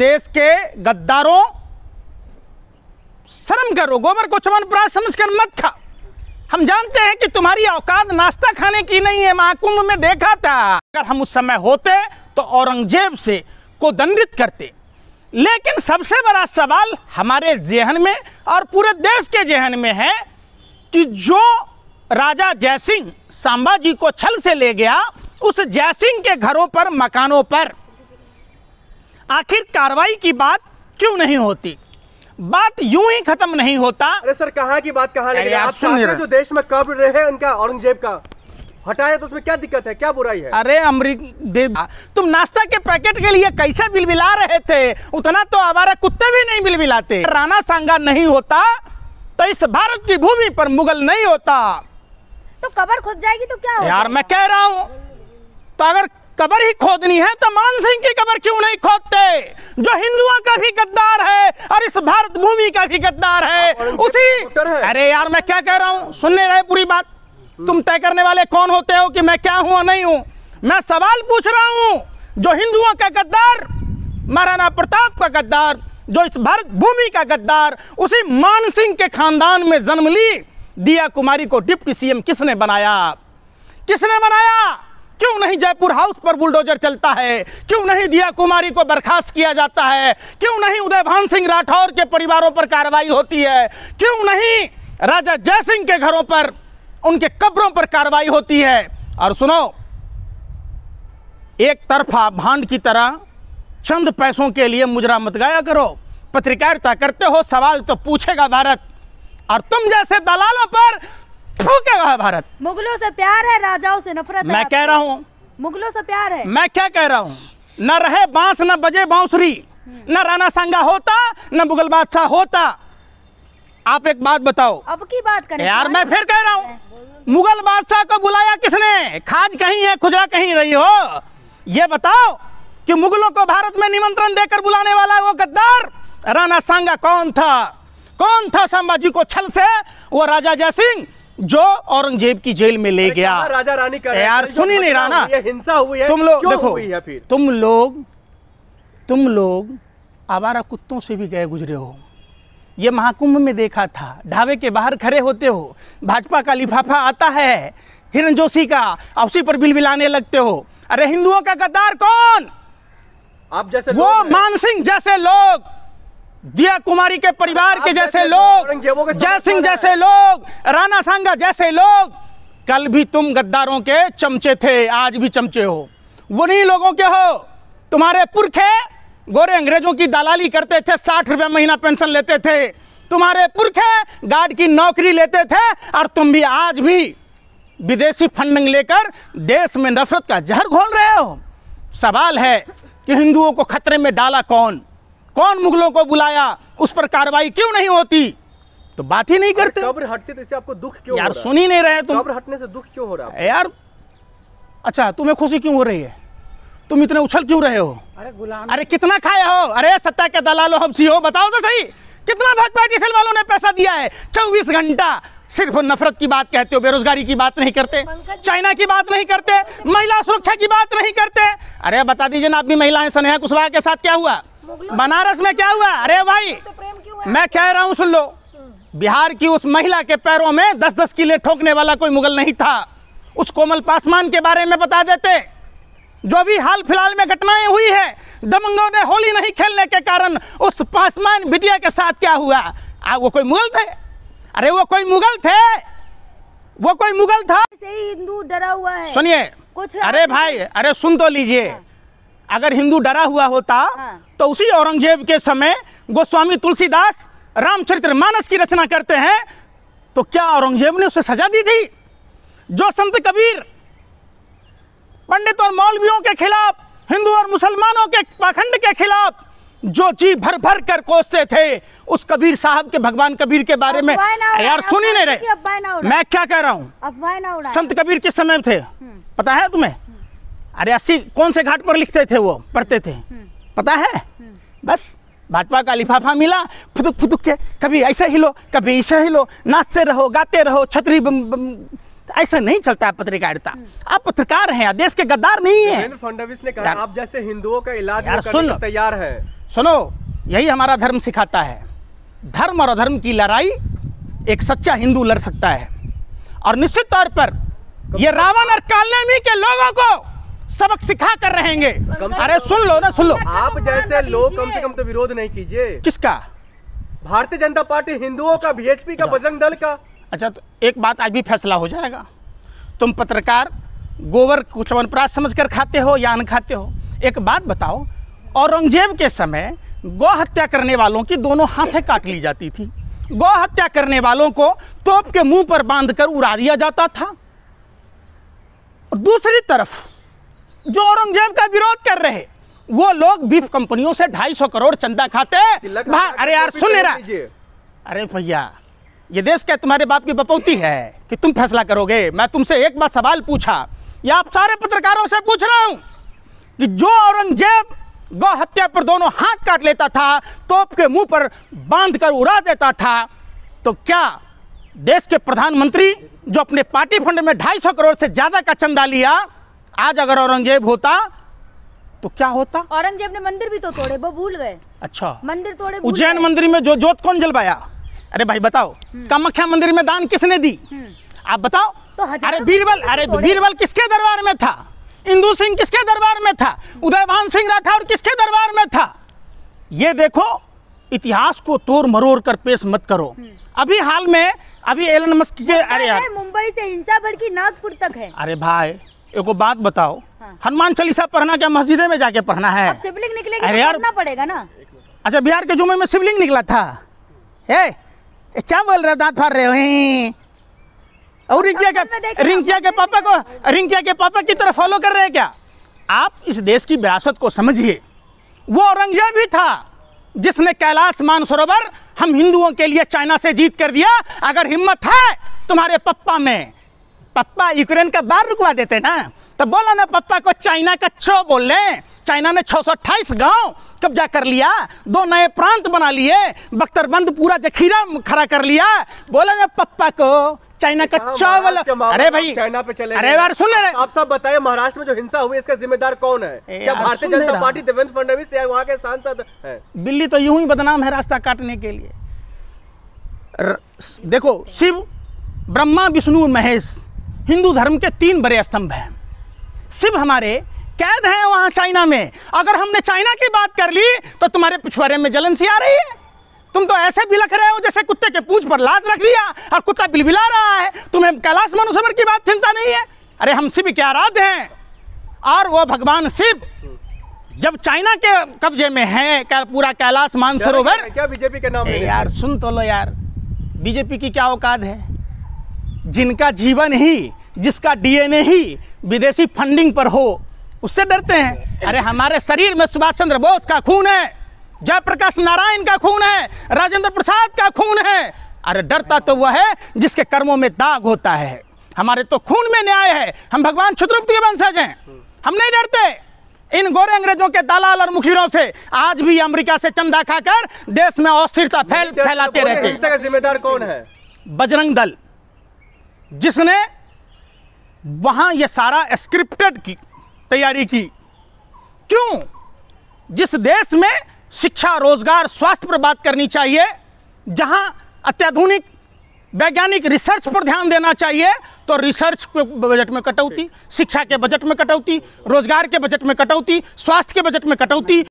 देश के गद्दारों, शर्म करो, गोबर को च्यवनप्राश समझकर मत खा। हम जानते हैं कि तुम्हारी औकात नाश्ता खाने की नहीं है, महाकुंभ में देखा था। अगर हम उस समय होते तो औरंगजेब से को दंडित करते। लेकिन सबसे बड़ा सवाल हमारे जेहन में और पूरे देश के जेहन में है कि जो राजा जयसिंह सांबा जी को छल से ले गया, उस जयसिंह के घरों पर, मकानों पर आखिर कार्रवाई की बात क्यों नहीं होती? बात यूं ही खत्म नहीं होता। अरे सर, कहाँ की बात कहाँ लगे? आप सुन चाहते जो देश में कब्र रहे उनका, औरंगजेब का हटाया तो उसमें क्या दिक्कत है, क्या बुराई है? अरे तुम नाश्ता के पैकेट के लिए कैसे बिलबिला रहे थे, उतना तो आवारा कुत्ते भी नहीं बिलबिलाते। राणा सांगा नहीं होता तो इस भारत की भूमि पर मुगल नहीं होता। तो कब्र खुद जाएगी तो क्या होगा? यार मैं कह रहा हूं, तो अगर कब्र ही खोदनी है तो मान सिंह की कब्र क्यों नहीं खोदते, जो हिंदुओं का भी गद्दार है और इस भारत भूमि का भी गद्दार है उसी। अरे यार मैं क्या कह रहा हूं, सुनने रहे पूरी बात। तुम तय करने वाले कौन होते हो कि मैं क्या हूं और नहीं हूं? मैं सवाल पूछ रहा हूं, जो हिंदुओं का गद्दार, महाराणा प्रताप का गद्दार, जो इस भारत भूमि का गद्दार, उसी मान सिंह के खानदान में जन्म ली दिया कुमारी को डिप्टी सीएम किसने बनाया? किसने बनाया? क्यों नहीं जयपुर हाउस पर बुलडोजर चलता है? क्यों नहीं दिया कुमारी को बर्खास्त किया जाता है? क्यों नहीं उदयभान सिंह राठौर के परिवारों पर कार्रवाई होती है? क्यों नहीं राजा जयसिंह के घरों पर, उनके कब्रों पर कार्रवाई होती है? और सुनो, एक तरफा भांड की तरह चंद पैसों के लिए मुजरा मत गाया करो। पत्रकारिता करते हो, सवाल तो पूछेगा भारत, और तुम जैसे दलालों पर फूकेगा भारत। मुगलों से प्यार है, राजाओं से नफरत है। मैं कह रहा हूं, मुगलों से प्यार है। मैं क्या कह रहा हूं, न रहे बांस न बजे बांसुरी, न राणा सांगा होता न मुगल बादशाह होता। आप एक बात बताओ। अब की बात करें यार मैं फिर कह रहा हूं, मुगल बादशाह को बुलाया किसने? खाज कहीं है, खुजरा कहीं रही हो। ये बताओ कि मुगलों को भारत में निमंत्रण देकर बुलाने वाला वो गद्दार राणा सांगा कौन था? कौन था सांबा जी को छल से? वो राजा जयसिंह जो औरंगजेब की जेल में ले गया। राजा रानी कर यार सुनी नहीं रहा ना, हिंसा हुई है, तुम लोग क्यों देखो, हुई है फिर? तुम लोग आवारा कुत्तों से भी गए गुजरे हो। ये महाकुंभ में देखा था, ढाबे के बाहर खड़े होते हो, भाजपा का लिफाफा आता है हिरण जोशी का, उसी पर बिलबिलाने लगते हो। अरे हिंदुओं का गद्दार कौन? आप जैसे वो मान सिंह जैसे लोग, दिया कुमारी के परिवार के जैसे लोग, जयसिंह जैसे लोग, राणा सांगा जैसे लोग। कल भी तुम गद्दारों के चमचे थे, आज भी चमचे हो, उन्हीं लोगों के हो। तुम्हारे पुरखे गोरे अंग्रेजों की दलाली करते थे, 60 रुपये महीना पेंशन लेते थे। तुम्हारे पुरखे गार्ड की नौकरी लेते थे, और तुम भी आज भी विदेशी फंडिंग लेकर देश में नफरत का जहर घोल रहे हो। सवाल है कि हिंदुओं को खतरे में डाला कौन? कौन मुगलों को बुलाया? उस पर कार्रवाई क्यों नहीं होती? तो बात ही नहीं करते। कब्र हटती तो इससे आपको दुख क्यों यार हो रहा? सुन ही नहीं रहे तुम। कब्र हटने से दुख क्यों हो रहा है यार? अच्छा, तुम्हें खुशी क्यों हो रही है? तुम इतने उछल क्यों रहे हो? अरे कितना खाए हो? अरे सत्ता के दलालो हब्सी हो, बताओ तो सही, कितना भाजपा डीएल वालों ने पैसा दिया है? 24 घंटा सिर्फ नफरत की बात कहते हो, बेरोजगारी की बात नहीं करते, चाइना की बात नहीं करते, महिला सुरक्षा की बात नहीं करते। अरे बता दीजिए ना, अपनी महिलाएं स्नेहा कुशवाहा के साथ क्या हुआ? बनारस में क्या हुआ? अरे भाई मैं कह रहा हूं, सुन लो, बिहार की उस महिला के पैरों में 10-10 किले ठोकने वाला कोई मुगल नहीं था। उस कोमल पासवान के बारे में बता देते। जो भी हाल फिलहाल में घटनाएं हुई है, दबंगों ने होली नहीं खेलने के कारण उस पासवान बिटिया के साथ क्या हुआ? वो कोई मुगल थे? अरे वो कोई मुगल थे? वो कोई मुगल था? हिंदू डरा हुआ है। सुनिए कुछ, अरे भाई, अरे सुन तो लीजिए। अगर हिंदू डरा हुआ होता तो उसी औरंगजेब के समय गोस्वामी तुलसीदास रामचरितमानस की रचना करते हैं, तो क्या औरंगजेब ने उसे सजा दी थी? जो संत कबीर पंडित और मौलवियों के खिलाफ, हिंदू और मुसलमानों के पाखंड के खिलाफ जो जी भर भर कर कोसते थे, उस कबीर साहब के, भगवान कबीर के बारे में यार सुन ही नहीं रहे। मैं क्या कह रहा हूँ, संत कबीर किस समय थे पता है तुम्हें? अरे 80 कौन से घाट पर लिखते थे, वो पढ़ते थे, पता है? बस भाजपा का लिफाफा मिला, फुदुक फुदुक के कभी ऐसे हिलो कभी ऐसे हिलो, नाचते रहो, गाते रहो, छतरी ऐसा नहीं चलता है पत्रकारिता। आप पत्रकार हैं, देश के गद्दार नहीं है। देवेंद्र फडणवीस ने कहा आप जैसे हिंदुओं का इलाज करने को तैयार है। सुनो, यही हमारा धर्म सिखाता है, धर्म और अधर्म की लड़ाई एक सच्चा हिंदू लड़ सकता है। और निश्चित तौर पर ये रावण और कालनेमी के लोगों को सबक सिखा कर रहेंगे। अरे सुन लो ना, सुन लो। आप जैसे लोग कम से कम तो विरोध नहीं कीजिए। किसका? भारतीय जनता पार्टी हिंदुओं का, बीएचपी का, बजरंग दल का। अच्छा, तो एक बात आज भी फैसला हो जाएगा। तुम पत्रकार गोबर को च्यवनप्राश समझ कर खाते हो या अन्न खाते हो? एक बात बताओ, औरंगजेब के समय गौ हत्या करने वालों की दोनों हाथें काट ली जाती थी। गौ हत्या करने वालों को तोप के मुंह पर बांधकर उड़ा दिया जाता था। और दूसरी तरफ जो औरंगजेब का विरोध कर रहे वो लोग बीफ कंपनियों से 250 करोड़ चंदा खाते। अरे यार सुन ले रहा, अरे भैया ये देश क्या तुम्हारे बाप की बपौती है कि तुम फैसला करोगे? मैं तुमसे एक बार सवाल पूछा, या आप सारे पत्रकारों से पूछ रहा हूं कि जो औरंगजेब गौ हत्या पर दोनों हाथ काट लेता था, तोप के मुंह पर बांध कर उड़ा देता था, तो क्या देश के प्रधानमंत्री जो अपने पार्टी फंड में 250 करोड़ से ज्यादा का चंदा लिया, आज अगर औरंगजेब होता तो क्या होता? औरंगजेब ने मंदिर भी तो तोड़े, वो भूल गए। अच्छा, मंदिर तोड़े। उज्जैन मंदिर में जो जोत कौन जलवाया? अरे भाई बताओ, कामाख्या मंदिर में दान किसने दी? आप बताओ। तो अरे बीरबल किसके दरबार में था? इंदु सिंह किसके दरबार में था? उदयभान सिंह राठौर किसके दरबार में था? ये देखो, इतिहास को तोड़ मरोड़ कर पेश मत करो। अभी हाल में अभी एलन मस्क के, अरे यार मुंबई से हिंसा भड़की नागपुर तक है। अरे भाई एक बात बताओ, हनुमान चालीसा पढ़ना क्या मस्जिदे में जाके पढ़ना है? अब शिवलिंग निकलेगी अरे तो यार पढ़ना पड़ेगा ना। अच्छा, बिहार के जुम्मे में शिवलिंग निकला था? क्या बोल रहे हो, दांत फाड़ रहे हो? और रिंकिया के पापा की तरफ फॉलो कर रहे हैं क्या आप? इस देश की विरासत को समझिए। वो औरंगजेब ही था जिसने कैलाश मानसरोवर हम हिंदुओं के लिए चाइना से जीत कर दिया। अगर हिम्मत है तुम्हारे पप्पा में, पप्पा यूक्रेन का बार रुकवा देते ना, तो बोला ना पप्पा को चाइना का चो बोल लें। चाइना ने 628 गांव कब्जा कर लिया, 2 नए प्रांत बना लिए, बख्तरबंद पूरा जखीरा खड़ा कर लिया। बोला ना पप्पा को चाइना का चावल। अरे भाई चाइना पे चले, अरे यार सुन ले, आप सब बताइए महाराष्ट्र में जो हिंसा हुई इसका जिम्मेदार कौन है? क्या भारतीय जनता पार्टी देवेंद्र फडणवीस या वहां के सांसद है? दिल्ली तो यूं ही बदनाम है रास्ता काटने के लिए। देखो, शिव, ब्रह्मा, विष्णु, महेश हिंदू धर्म के 3 बड़े स्तंभ हैं। शिव हमारे कैद हैं वहां चाइना में। अगर हमने चाइना की बात कर ली तो तुम्हारे पिछवाड़े में जलन सी आ रही है। तुम तो ऐसे बिलख रहे हो जैसे कुत्ते के पूंछ पर लात रख दिया और कुत्ता बिलबिला रहा है। तुम्हें कैलाश मानसरोवर की बात चिंता नहीं है? अरे हम शिव के आराध्य हैं, और वो भगवान शिव जब चाइना के कब्जे में है पूरा कैलाश मानसरोवर। क्या बीजेपी के नाम? यार सुन तो लो यार, बीजेपी की क्या औकात है? जिनका जीवन ही, जिसका डीएनए ही विदेशी फंडिंग पर हो, उससे डरते हैं। अरे हमारे शरीर में सुभाष चंद्र बोस का खून है, जयप्रकाश नारायण का खून है, राजेंद्र प्रसाद का खून है। अरे डरता तो वह है जिसके कर्मों में दाग होता है। हमारे तो खून में न्याय है, हम भगवान क्षुद्रगुप्त के वंशज हैं, हम नहीं डरते इन गोरे अंग्रेजों के दलाल और मुखबिरों से। आज भी अमेरिका से चंदा खाकर देश में अस्थिरता फैलाते रहते हैं। इसका जिम्मेदार कौन है? बजरंग दल, जिसने वहां ये सारा स्क्रिप्टेड की तैयारी की। क्यों? जिस देश में शिक्षा, रोजगार, स्वास्थ्य पर बात करनी चाहिए, जहां अत्याधुनिक वैज्ञानिक रिसर्च पर ध्यान देना चाहिए, तो रिसर्च के बजट में कटौती, शिक्षा के बजट में कटौती, रोजगार के बजट में कटौती, स्वास्थ्य के बजट में कटौती।